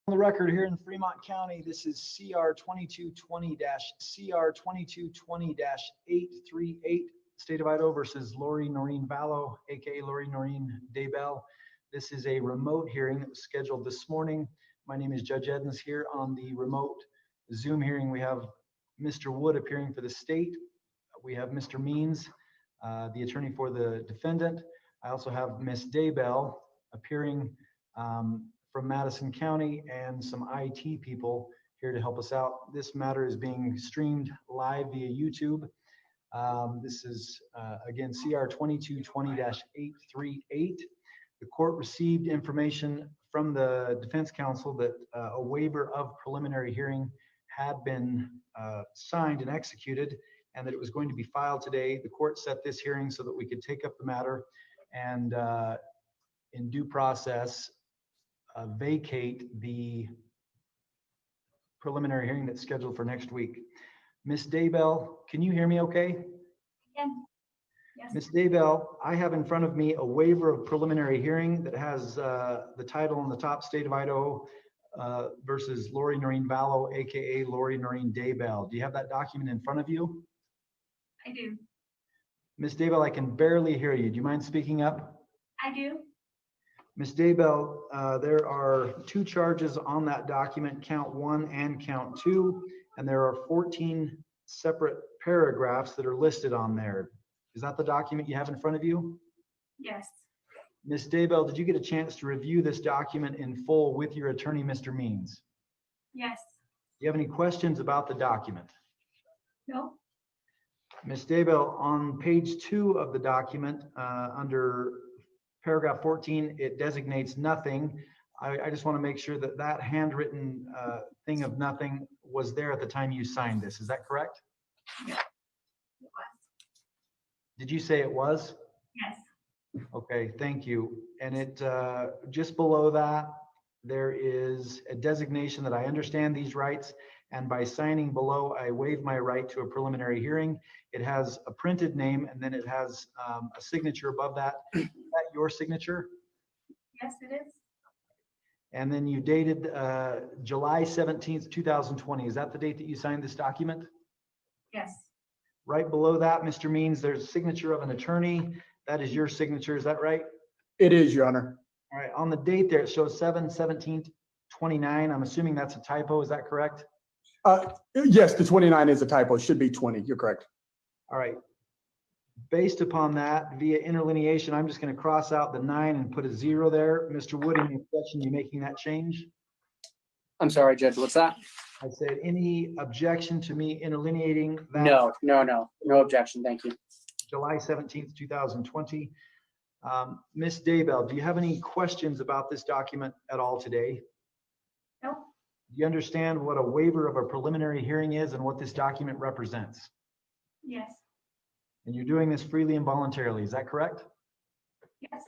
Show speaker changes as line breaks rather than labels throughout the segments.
On the record here in Fremont County, this is CR 2220-838, State of Idaho versus Lori Noreen Vallow, aka Lori Noreen Daybell. This is a remote hearing that was scheduled this morning. My name is Judge Eddins. Here on the remote Zoom hearing, we have Mr. Wood appearing for the state. We have Mr. Means, the attorney for the defendant. I also have Ms. Daybell appearing from Madison County, and some IT people here to help us out. This matter is being streamed live via YouTube. This is, again, CR 2220-838. The court received information from the defense counsel that a waiver of preliminary hearing had been signed and executed, and that it was going to be filed today. The court set this hearing so that we could take up the matter and in due process vacate the preliminary hearing that's scheduled for next week. Ms. Daybell, can you hear me okay?
Yeah. Yes.
Ms. Daybell, I have in front of me a waiver of preliminary hearing that has the title on the top, State of Idaho versus Lori Noreen Vallow, aka Lori Noreen Daybell. Do you have that document in front of you?
I do.
Ms. Daybell, I can barely hear you. Do you mind speaking up?
I do.
Ms. Daybell, there are two charges on that document, count 1 and count 2, and there are 14 separate paragraphs that are listed on there. Is that the document you have in front of you?
Yes.
Ms. Daybell, did you get a chance to review this document in full with your attorney, Mr. Means?
Yes.
Do you have any questions about the document?
No.
Ms. Daybell, on page 2 of the document, under paragraph 14, it designates nothing. I just want to make sure that that handwritten thing of nothing was there at the time you signed this. Is that correct?
Yeah. It was.
Did you say it was?
Yes.
Okay, thank you. And it just below that, there is a designation that I understand these rights, and by signing below, I waive my right to a preliminary hearing. It has a printed name, and then it has a signature above that. Is that your signature?
Yes, it is.
And then you dated July 17th, 2020. Is that the date that you signed this document?
Yes.
Right below that, Mr. Means, there's a signature of an attorney. That is your signature, is that right?
It is, Your Honor.
All right, on the date there, it shows 7/17/29. I'm assuming that's a typo, is that correct?
Yes, the 29 is a typo. It should be 20. You're correct.
All right. Based upon that, via interlineation, I'm just going to cross out the 9 and put a 0 there. Mr. Wood, any objection you making that change?
I'm sorry, Judge, what's that?
I said, any objection to me interlineating that?
No objection, thank you.
July 17th, 2020. Ms. Daybell, do you have any questions about this document at all today?
No.
Do you understand what a waiver of a preliminary hearing is and what this document represents?
Yes.
And you're doing this freely and voluntarily, is that correct?
Yes.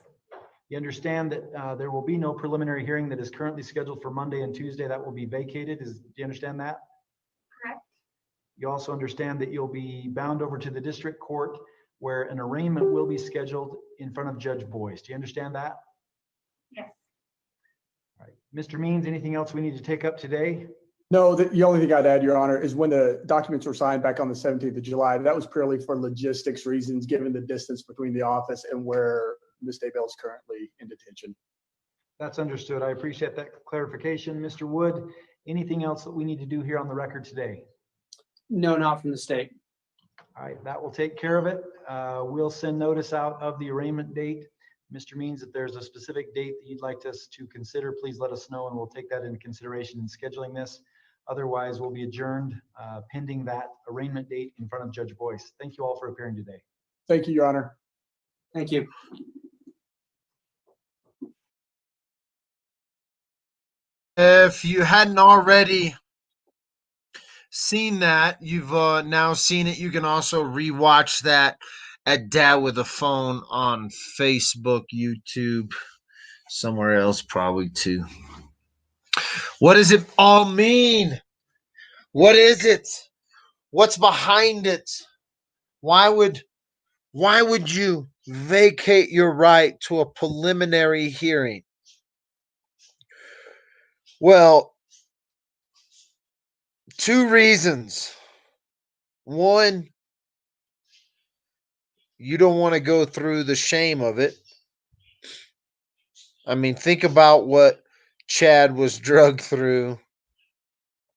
You understand that there will be no preliminary hearing that is currently scheduled for Monday and Tuesday. That will be vacated. Do you understand that?
Correct.
You also understand that you'll be bound over to the district court where an arraignment will be scheduled in front of Judge Boyce. Do you understand that?
Yes.
All right. Mr. Means, anything else we need to take up today?
No, the only thing I'd add, Your Honor, is when the documents were signed back on the 17th of July, that was purely for logistics reasons, given the distance between the office and where Ms. Daybell is currently in detention.
That's understood. I appreciate that clarification. Mr. Wood, anything else that we need to do here on the record today?
No, not from the state.
All right, that will take care of it. We'll send notice out of the arraignment date. Mr. Means, if there's a specific date that you'd like us to consider, please let us know and we'll take that into consideration in scheduling this. Otherwise, we'll be adjourned pending that arraignment date in front of Judge Boyce. Thank you all for appearing today.
Thank you, Your Honor.
Thank you.
If you hadn't already seen that, you've now seen it. You can also rewatch that at Dad with a Phone on Facebook, YouTube, somewhere else probably too. What does it all mean? What is it? What's behind it? Why would you vacate your right to a preliminary hearing? Well, two reasons. One, you don't want to go through the shame of it. I mean, think about what Chad was drugged through.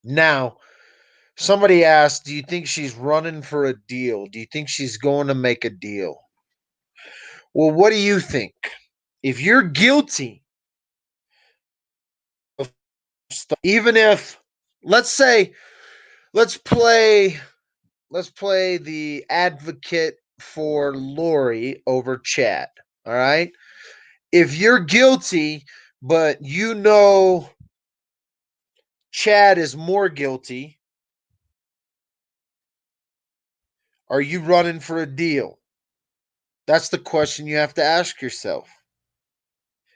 Now, somebody asked, do you think she's running for a deal? Do you think she's going to make a deal? Well, what do you think? If you're guilty of stuff, even if, let's say, let's play the advocate for Lori over Chad. All right. If you're guilty, but you know Chad is more guilty, are you running for a deal? That's the question you have to ask yourself.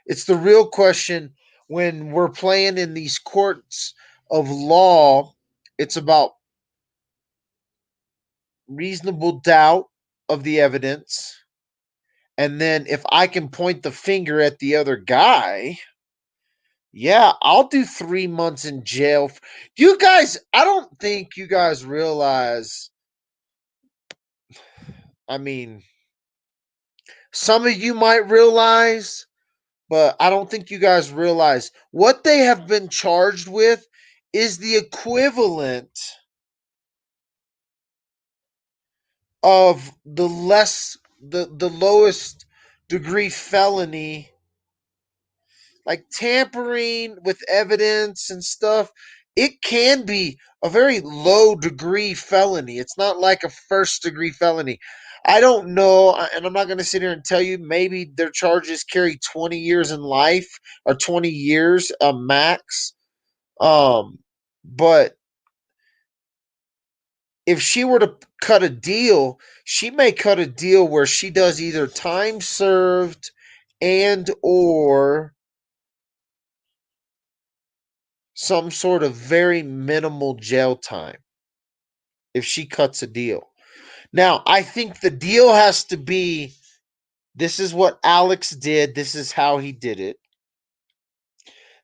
It's the real question when we're playing in these courts of law. It's about reasonable doubt of the evidence. And then if I can point the finger at the other guy, yeah, I'll do 3 months in jail. You guys, I don't think you guys realize. I mean, some of you might realize, but I don't think you guys realize what they have been charged with is the equivalent of the lowest degree felony, like tampering with evidence and stuff. It can be a very low degree felony. It's not like a first degree felony. I don't know, and I'm not going to sit here and tell you. Maybe their charges carry 20 years in life or 20 years max. But if she were to cut a deal, she may cut a deal where she does either time served and or some sort of very minimal jail time if she cuts a deal. Now, I think the deal has to be, this is what Alex did, this is how he did it.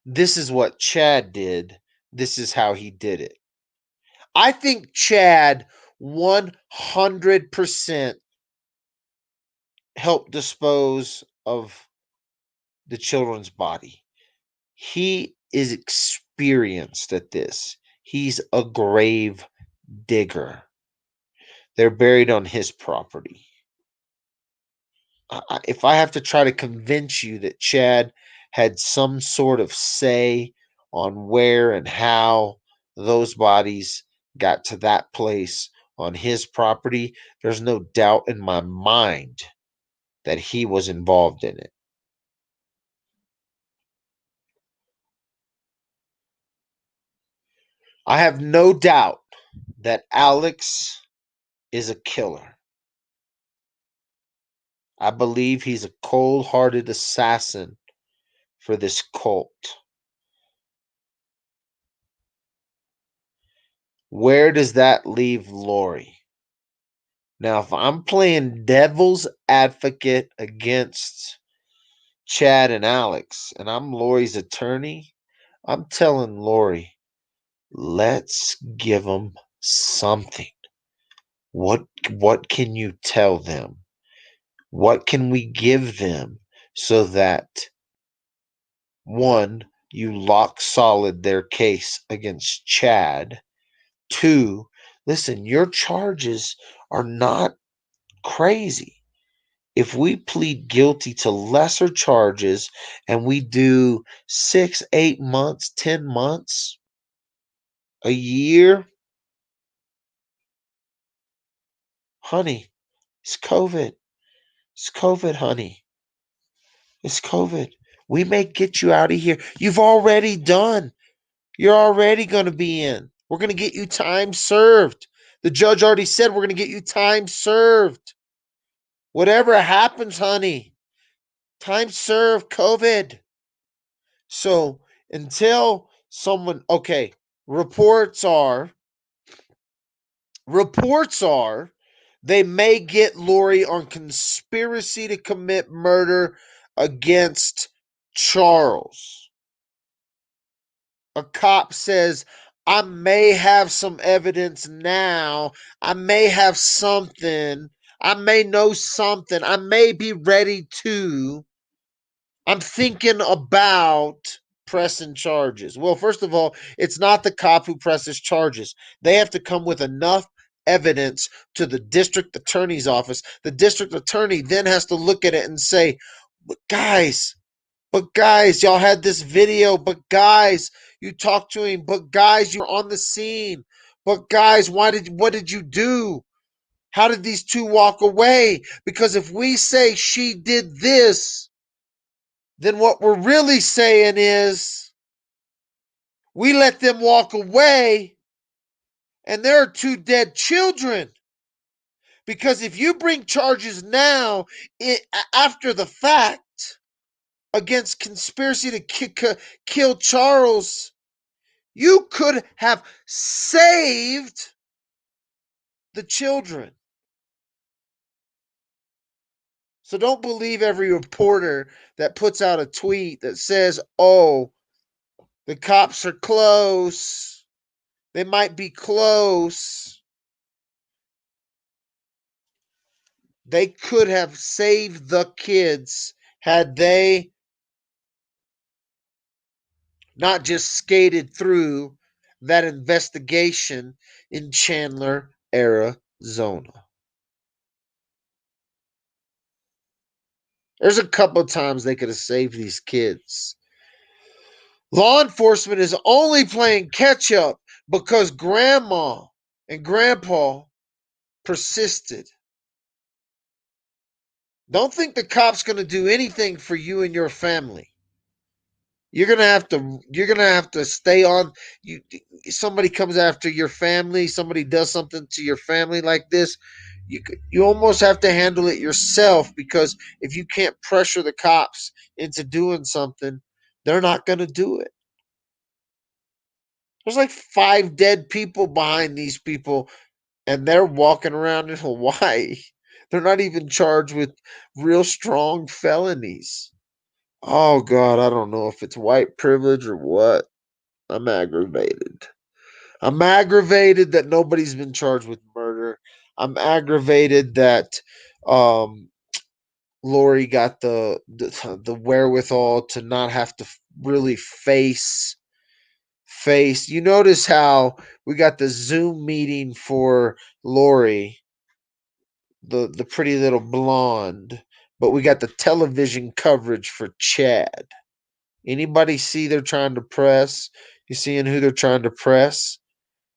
This is what Chad did, this is how he did it. I think Chad 100% helped dispose of the children's body. He is experienced at this. He's a grave digger. They're buried on his property. If I have to try to convince you that Chad had some sort of say on where and how those bodies got to that place on his property, there's no doubt in my mind that he was involved in it. I have no doubt that Alex is a killer. I believe he's a cold-hearted assassin for this cult. Where does that leave Lori? Now, if I'm playing devil's advocate against Chad and Alex, and I'm Lori's attorney, I'm telling Lori, let's give them something. What can you tell them? What can we give them so that, one, you lock solid their case against Chad? Two, listen, your charges are not crazy. If we plead guilty to lesser charges and we do 6, 8 months, 10 months, a year, honey, it's COVID. It's COVID, honey. It's COVID. We may get you out of here. You've already done. You're already going to be in. We're going to get you time served. The judge already said we're going to get you time served. Whatever happens, honey, time served, COVID. So until someone, okay, reports are they may get Lori on conspiracy to commit murder against Charles. a cop says, I may have some evidence now, I may have something, I may know something, I may be ready to, I'm thinking about pressing charges. Well, first of all, it's not the cop who presses charges. They have to come with enough evidence to the district attorney's office. The district attorney then has to look at it and say, guys, y'all had this video, but guys, you talked to him, but guys, you were on the scene. But guys, what did you do? How did these two walk away? Because if we say she did this, then what we're really saying is we let them walk away and there are two dead children. Because if you bring charges now, after the fact, against conspiracy to kill Charles, you could have saved the children. So don't believe every reporter that puts out a tweet that says, oh, the cops are close. They might be close. They could have saved the kids had they not just skated through that investigation in Chandler, Arizona. There's a couple of times they could have saved these kids. Law enforcement is only playing catch up because grandma and grandpa persisted. Don't think the cop's going to do anything for you and your family. You're gonna have to stay on. You somebody comes after your family, somebody does something to your family like this. You almost have to handle it yourself, because if you can't pressure the cops into doing something, they're not gonna do it. There's like 5 dead people behind these people, and they're walking around in Hawaii. They're not even charged with real strong felonies. Oh God, I don't know if it's white privilege or what. I'm aggravated. I'm aggravated that nobody's been charged with murder. I'm aggravated that um, Lori got the wherewithal to not have to really face. You notice how we got the Zoom meeting for Lori, the pretty little blonde, but we got the television coverage for Chad. Anybody see they're trying to press? You seeing who they're trying to press?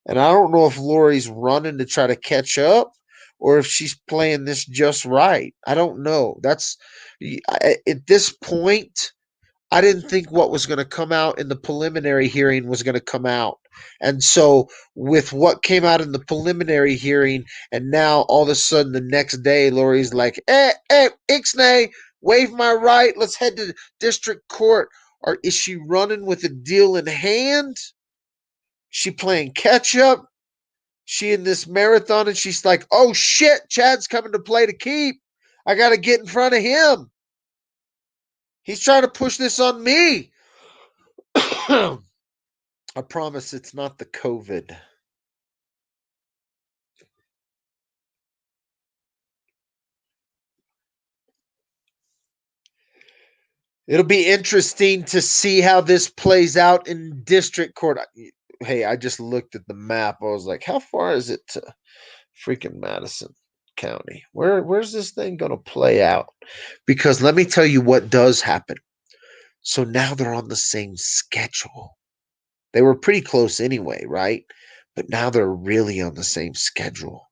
And I don't know if Lori's running to try to catch up or if she's playing this just right. I don't know. At this point, I didn't think what was going to come out in the preliminary hearing was going to come out. And so, with what came out in the preliminary hearing, and now all of a sudden the next day, Lori's like, Ixnay, waive my right. Let's head to district court. Or is she running with a deal in hand? She playing catch up? She in this marathon and she's like, oh shit, Chad's coming to play to keep. I got to get in front of him. He's trying to push this on me. I promise it's not the COVID. It'll be interesting to see how this plays out in district court. Hey, I just looked at the map. I was like, how far is it to freaking Madison County? Where's this thing going to play out? Because let me tell you what does happen. So now they're on the same schedule. They were pretty close anyway, right? But now they're really on the same schedule.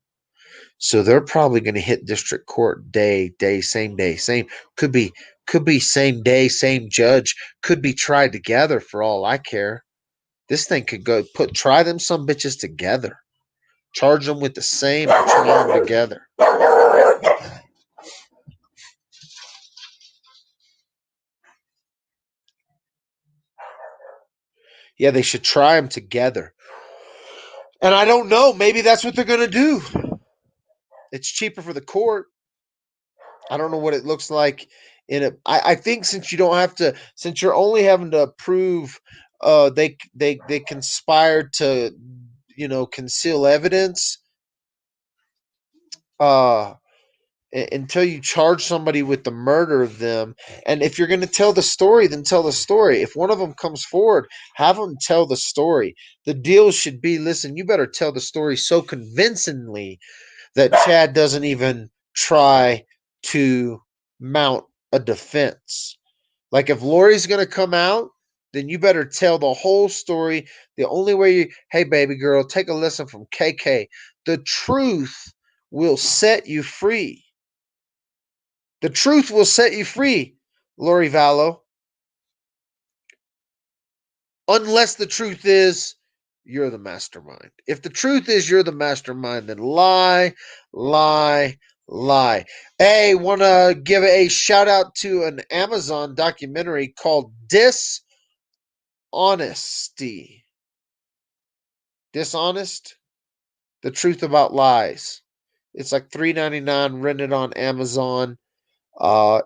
So they're probably going to hit district court day, same day, same. Could be same day, same judge. Could be tried together for all I care. This thing could try them some bitches together. Charge them with the same, try them together. Yeah, they should try them together. And I don't know. Maybe that's what they're going to do. It's cheaper for the court. I don't know what it looks like in a. I think since you don't have to, since you're only having to approve they conspired to, conceal evidence. Until you charge somebody with the murder of them. And if you're going to tell the story, then tell the story. If one of them comes forward, have them tell the story. The deal should be, listen, you better tell the story so convincingly that Chad doesn't even try to mount a defense. Like if Lori's going to come out, then you better tell the whole story. The only way hey, baby girl, take a lesson from KK. The truth will set you free. The truth will set you free, Lori Vallow. Unless the truth is you're the mastermind. If the truth is you're the mastermind, then lie, lie, lie. Hey, want to give a shout out to an Amazon documentary called Dishonesty. Dishonest? The Truth About Lies. It's like $3.99, rented on Amazon.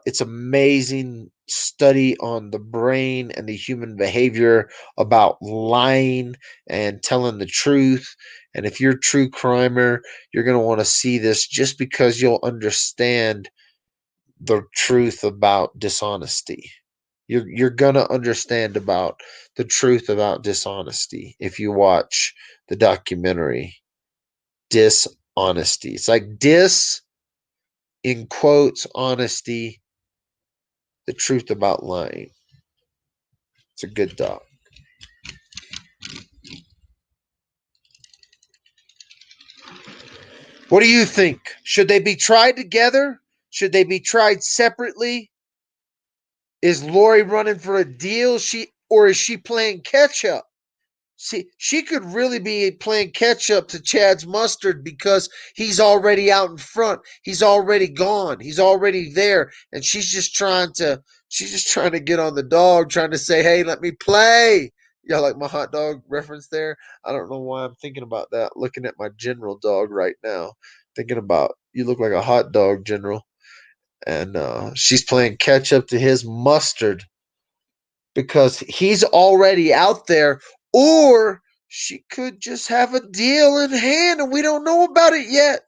It's amazing study on the brain and the human behavior about lying and telling the truth. And if you're a true crimer, you're going to want to see this just because you'll understand the truth about dishonesty. You're going to understand about the truth about dishonesty if you watch the documentary Dishonesty. It's like in quotes, honesty, the truth about lying. It's a good doc. What do you think? Should they be tried together? Should they be tried separately? Is Lori running for a deal? Or is she playing catch up? See, she could really be playing catch up to Chad's mustard because he's already out in front. He's already gone. He's already there. And she's just trying to get on the dog, trying to say, hey, let me play. Y'all like my hot dog reference there? I don't know why I'm thinking about that. Looking at my general dog right now. Thinking about, you look like a hot dog, General. And she's playing catch up to his mustard because he's already out there. Or she could just have a deal in hand and we don't know about it yet.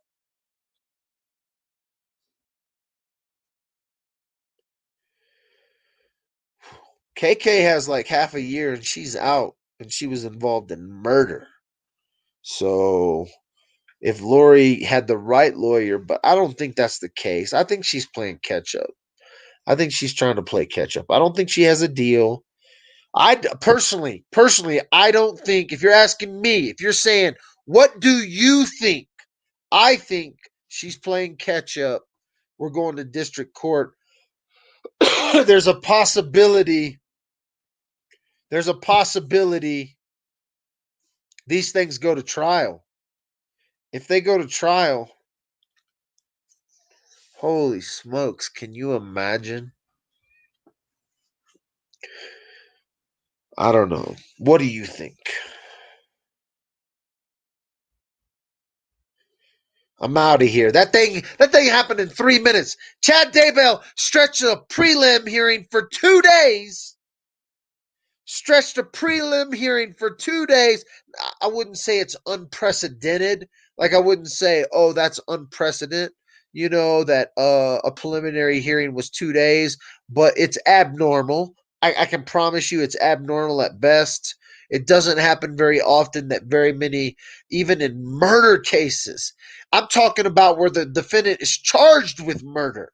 KK has like half a year and she's out and she was involved in murder. So if Lori had the right lawyer, but I don't think that's the case. I think she's playing catch up. I think she's trying to play catch up. I don't think she has a deal. I personally, I don't think, if you're asking me, if you're saying, what do you think? I think she's playing catch up. We're going to district court. There's a possibility. There's a possibility these things go to trial. If they go to trial, holy smokes, can you imagine? I don't know. What do you think? I'm out of here. That thing happened in 3 minutes. Chad Daybell stretched a prelim hearing for 2 days. Stretched a prelim hearing for 2 days. I wouldn't say it's unprecedented. Like I wouldn't say, oh, that's unprecedented. That a preliminary hearing was 2 days, but it's abnormal. I can promise you it's abnormal at best. It doesn't happen very often that very many, even in murder cases. I'm talking about where the defendant is charged with murder.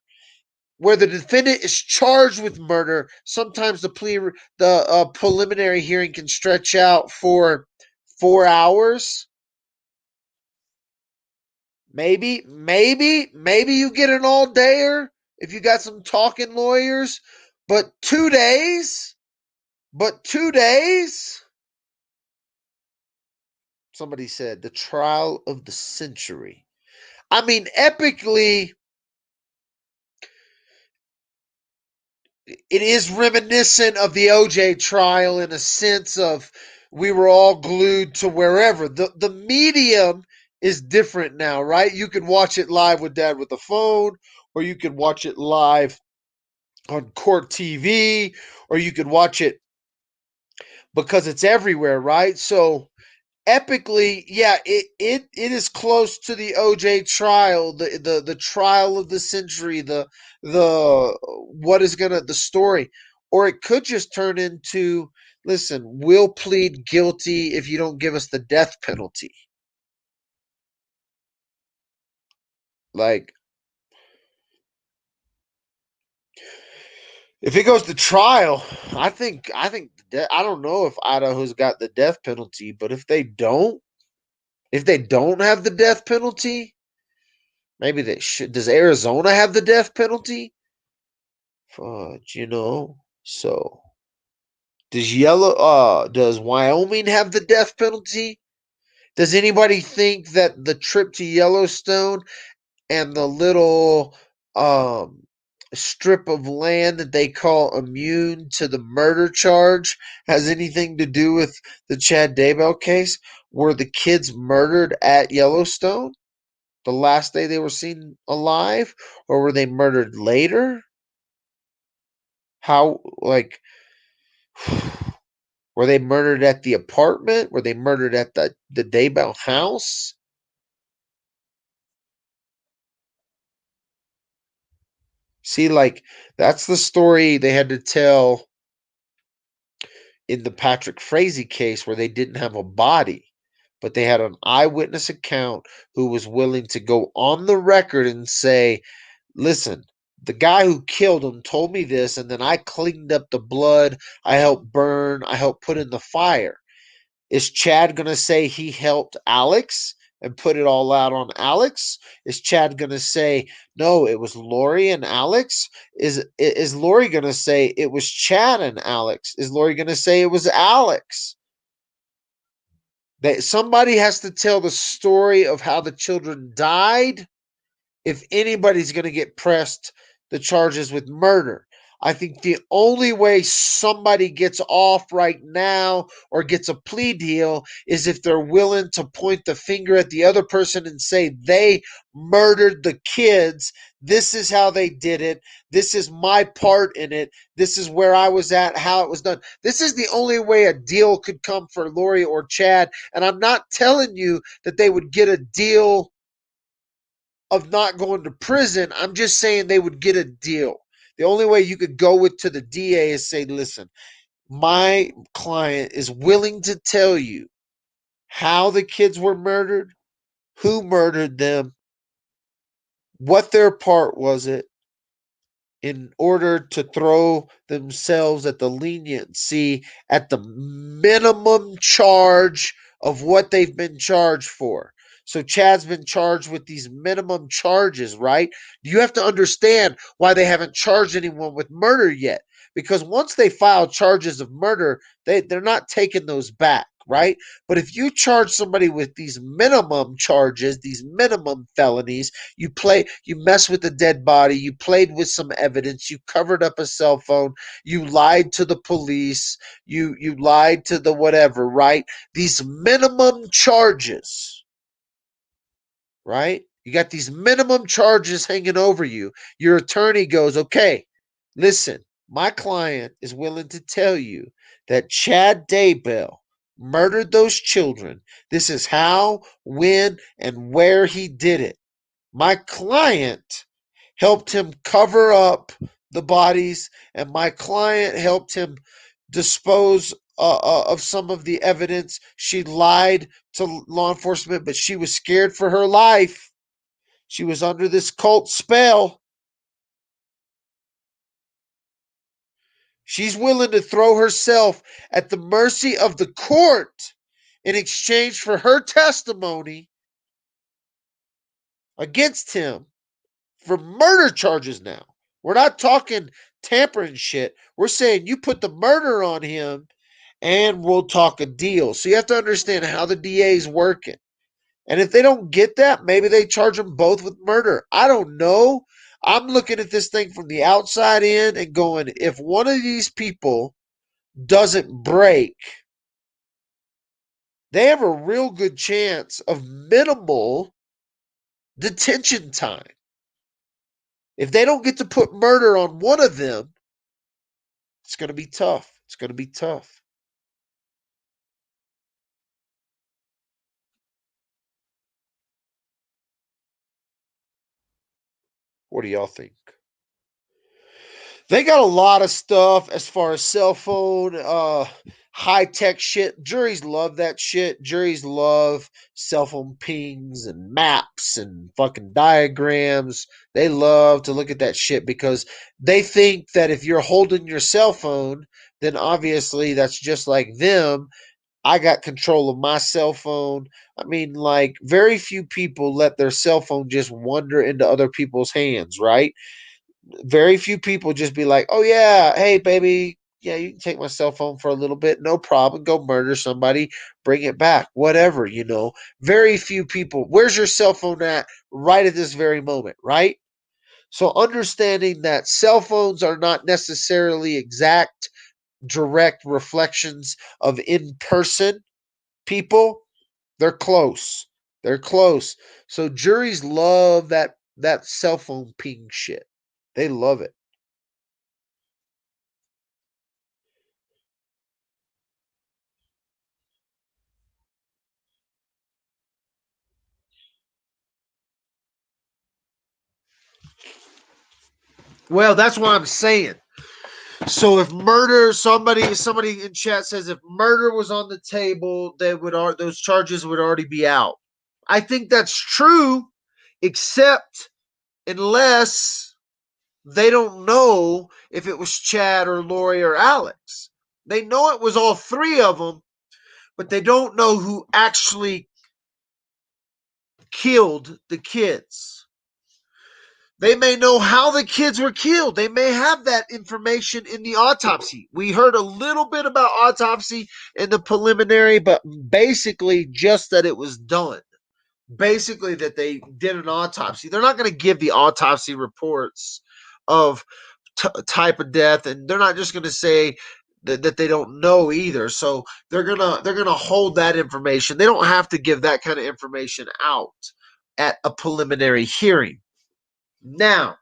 Where the defendant is charged with murder, sometimes the preliminary hearing can stretch out for 4 hours. Maybe you get an all-dayer if you got some talking lawyers. But 2 days? Somebody said the trial of the century. I mean, epically, it is reminiscent of the OJ trial in a sense of we were all glued to wherever. The medium is different now, right? You can watch it live with Dad with the phone, or you can watch it live on court TV, or you could watch it because it's everywhere, right? So epically, yeah, it is close to the OJ trial, the trial of the century, the what is gonna the story, or it could just turn into, listen, we'll plead guilty if you don't give us the death penalty. Like, if it goes to trial, I think I don't know if Idaho's got the death penalty, but if they don't have the death penalty, maybe they should. Does Arizona have the death penalty? Fudge, So does Wyoming have the death penalty? Does anybody think that the trip to Yellowstone and the little um strip of land that they call immune to the murder charge has anything to do with the Chad Daybell case? Were the kids murdered at Yellowstone the last day they were seen alive, or were they murdered later? How, like, were they murdered at the apartment? Were they murdered at the Daybell house? See, like, that's the story they had to tell in the Patrick Frazee case, where they didn't have a body, but they had an eyewitness account who was willing to go on the record and say, listen, the guy who killed him told me this, and then I cleaned up the blood, I helped burn, I helped put in the fire. Is Chad going to say he helped Alex and put it all out on Alex? Is Chad going to say, no, it was Lori and Alex? Is Lori going to say it was Chad and Alex? Is Lori going to say it was Alex? Somebody has to tell the story of how the children died if anybody's going to get pressed the charges with murder. I think the only way somebody gets off right now or gets a plea deal is if they're willing to point the finger at the other person and say they murdered the kids. This is how they did it. This is my part in it. This is where I was at, how it was done. This is the only way a deal could come for Lori or Chad. And I'm not telling you that they would get a deal of not going to prison. I'm just saying they would get a deal. The only way you could go with to the DA is say, listen, my client is willing to tell you how the kids were murdered, who murdered them, what their part was it, in order to throw themselves at the leniency, at the minimum charge of what they've been charged for. So Chad's been charged with these minimum charges, right? You have to understand why they haven't charged anyone with murder yet. Because once they file charges of murder, they're not taking those back, right? But if you charge somebody with these minimum charges, these minimum felonies, you mess with a dead body, you played with some evidence, you covered up a cell phone, you lied to the police, you lied to the whatever, right? These minimum charges, right? You got these minimum charges hanging over you. Your attorney goes, okay, listen, my client is willing to tell you that Chad Daybell murdered those children. This is how, when, and where he did it. My client helped him cover up the bodies, and my client helped him dispose of some of the evidence. She lied to law enforcement, but she was scared for her life. She was under this cult spell. She's willing to throw herself at the mercy of the court in exchange for her testimony against him for murder charges now. We're not talking tampering shit. We're saying you put the murder on him and we'll talk a deal. So you have to understand how the DA is working. And if they don't get that, maybe they charge them both with murder. I don't know. I'm looking at this thing from the outside in and going, if one of these people doesn't break, they have a real good chance of minimal detention time. If they don't get to put murder on one of them, it's going to be tough. It's going to be tough. What do y'all think? They got a lot of stuff as far as cell phone, high-tech shit. Juries love that shit. Juries love cell phone pings and maps and fucking diagrams. They love to look at that shit because they think that if you're holding your cell phone, then obviously that's just like them. I got control of my cell phone. I mean, like, very few people let their cell phone just wander into other people's hands, right? Very few people just be like, oh, yeah, hey, baby, yeah, you can take my cell phone for a little bit. No problem. Go murder somebody, bring it back, whatever, you know. Very few people. Where's your cell phone at right at this very moment, right? So understanding that cell phones are not necessarily exact, direct reflections of in person people, they're close. They're close. So juries love that cell phone ping shit. They love it. Well, that's what I'm saying. So if murder, somebody in chat says if murder was on the table, those charges would already be out. I think that's true, except unless they don't know if it was Chad or Lori or Alex. They know it was all three of them, but they don't know who actually killed the kids. They may know how the kids were killed. They may have that information in the autopsy. We heard a little bit about autopsy in the preliminary, but basically just that it was done. Basically that they did an autopsy. They're not going to give the autopsy reports of type of death, and they're not just going to say that they don't know either. So they're gonna hold that information. They don't have to give that kind of information out at a preliminary hearing. Now,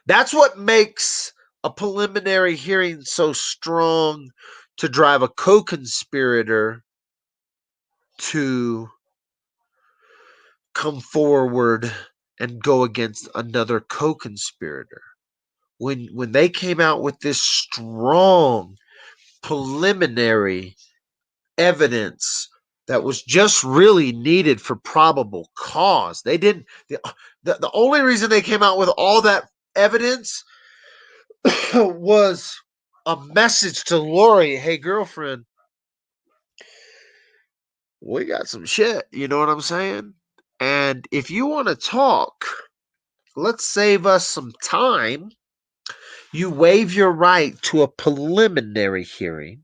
that's what makes a preliminary hearing so strong to drive a co-conspirator to come forward and go against another co-conspirator. When they came out with this strong preliminary evidence that was just really needed for probable cause. They didn't the only reason they came out with all that evidence was a message to Lori, hey girlfriend, we got some shit, you know what I'm saying? And if you want to talk, let's save us some time. You waive your right to a preliminary hearing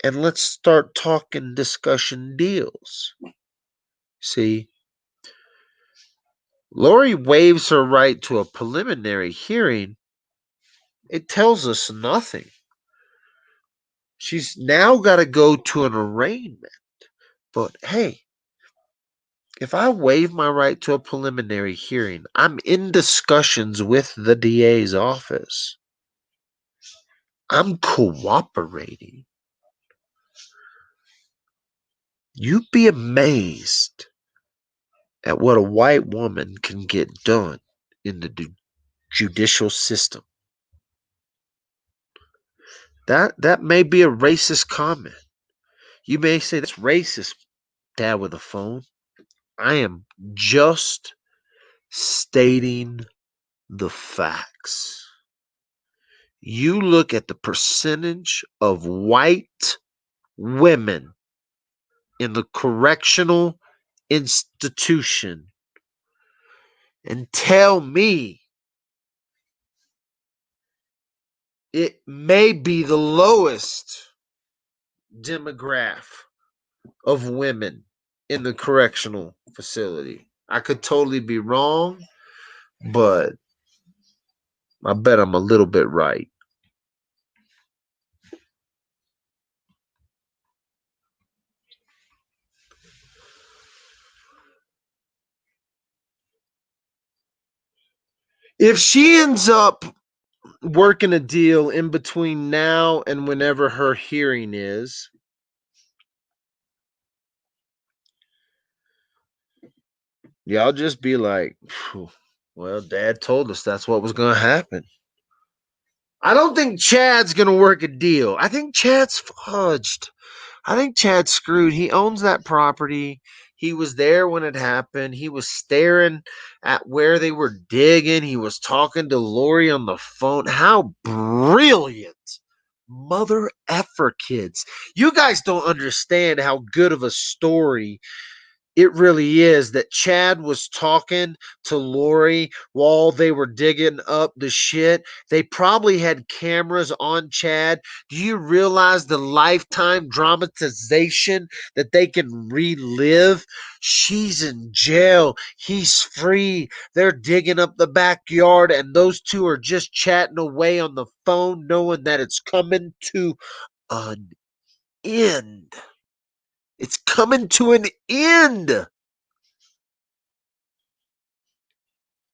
and let's start talking discussion deals. See, Lori waives her right to a preliminary hearing. It tells us nothing. She's now got to go to an arraignment. But hey, if I waive my right to a preliminary hearing, I'm in discussions with the DA's office. I'm cooperating. You'd be amazed at what a white woman can get done in the judicial system. That may be a racist comment. You may say that's racist, Dad with a phone. I am just stating the facts. You look at the percentage of white women in the correctional institution and tell me it may be the lowest demographic of women in the correctional facility. I could totally be wrong, but I bet I'm a little bit right. If she ends up working a deal in between now and whenever her hearing is, Y'all just be like, "Phew, well, Dad told us that's what was going to happen." I don't think Chad's going to work a deal. I think Chad's fudged. I think Chad's screwed. He owns that property. He was there when it happened. He was staring at where they were digging. He was talking to Lori on the phone. How brilliant. Mother effer kids. You guys don't understand how good of a story it really is that Chad was talking to Lori while they were digging up the shit. They probably had cameras on Chad. Do you realize the lifetime dramatization that they can relive? She's in jail. He's free. They're digging up the backyard, and those two are just chatting away on the phone, knowing that it's coming to an end. It's coming to an end.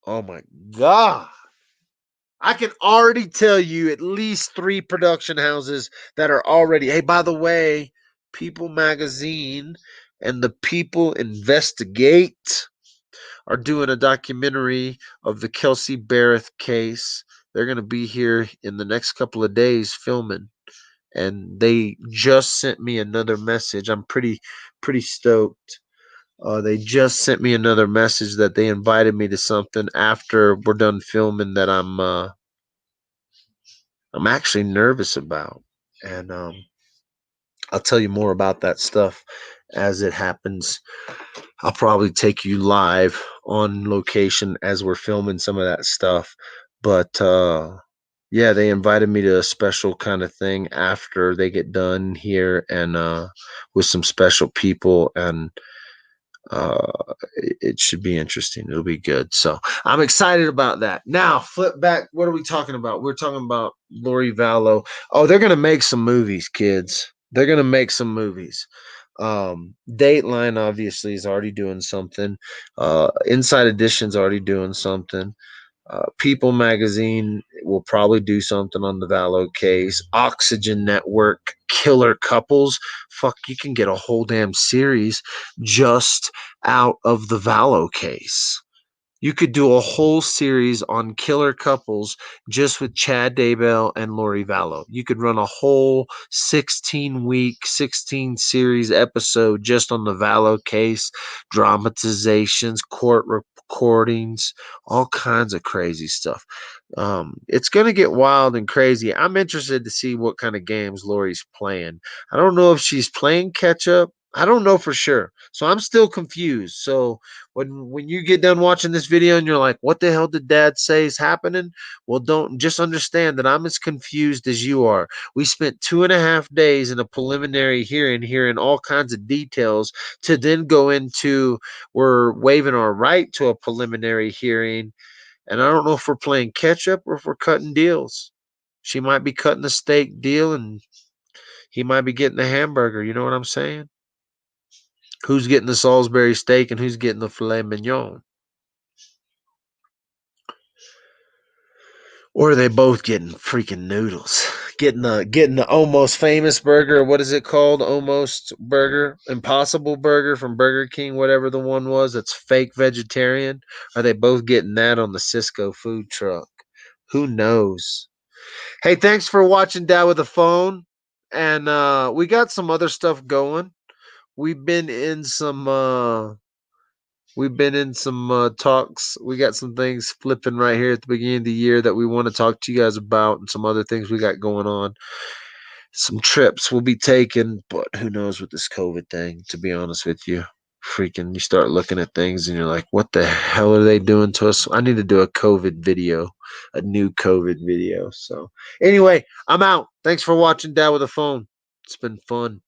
Oh my God. I can already tell you at least 3 production houses that are already. Hey, by the way, People Magazine and the People Investigate are doing a documentary of the Kelsey Barrett case. They're going to be here in the next couple of days filming. And they just sent me another message. I'm pretty stoked. They just sent me another message that they invited me to something after we're done filming that I'm actually nervous about, and I'll tell you more about that stuff as it happens. I'll probably take you live on location as we're filming some of that stuff, but yeah, they invited me to a special kind of thing after they get done here, and with some special people, and it should be interesting. It'll be good. So I'm excited about that. Now, flip back. What are we talking about? We're talking about Lori Vallow. Oh, they're gonna make some movies, kids. They're gonna make some movies. Dateline obviously is already doing something. Inside Edition's already doing something. People Magazine will probably do something on the Vallow case. Oxygen Network, Killer Couples. Fuck, you can get a whole damn series just out of the Vallow case. You could do a whole series on killer couples just with Chad Daybell and Lori Vallow. You could run a whole 16-week, 16 series episode just on the Vallow case, dramatizations, court recordings, all kinds of crazy stuff. It's going to get wild and crazy. I'm interested to see what kind of games Lori's playing. I don't know if she's playing catch up. I don't know for sure. So I'm still confused. So when you get done watching this video and you're like, what the hell did Dad say is happening? Well, don't just understand that I'm as confused as you are. We spent 2.5 days in a preliminary hearing all kinds of details to then go into we're waiving our right to a preliminary hearing. And I don't know if we're playing catch up or if we're cutting deals. She might be cutting the steak deal and he might be getting the hamburger. You know what I'm saying? Who's getting the Salisbury steak and who's getting the filet mignon? Or are they both getting freaking noodles? Getting the almost famous burger, or what is it called? Almost burger, impossible burger from Burger King, whatever the one was that's fake vegetarian. Are they both getting that on the Cisco food truck? Who knows? Hey, thanks for watching Dad with a Phone. And we got some other stuff going. We've been in some talks. We got some things flipping right here at the beginning of the year that we want to talk to you guys about, and some other things we got going on. Some trips we'll be taking, but who knows with this COVID thing, to be honest with you. Freaking, you start looking at things and you're like, what the hell are they doing to us? I need to do a COVID video, a new COVID video. So, anyway, I'm out. Thanks for watching Dad with a Phone. It's been fun.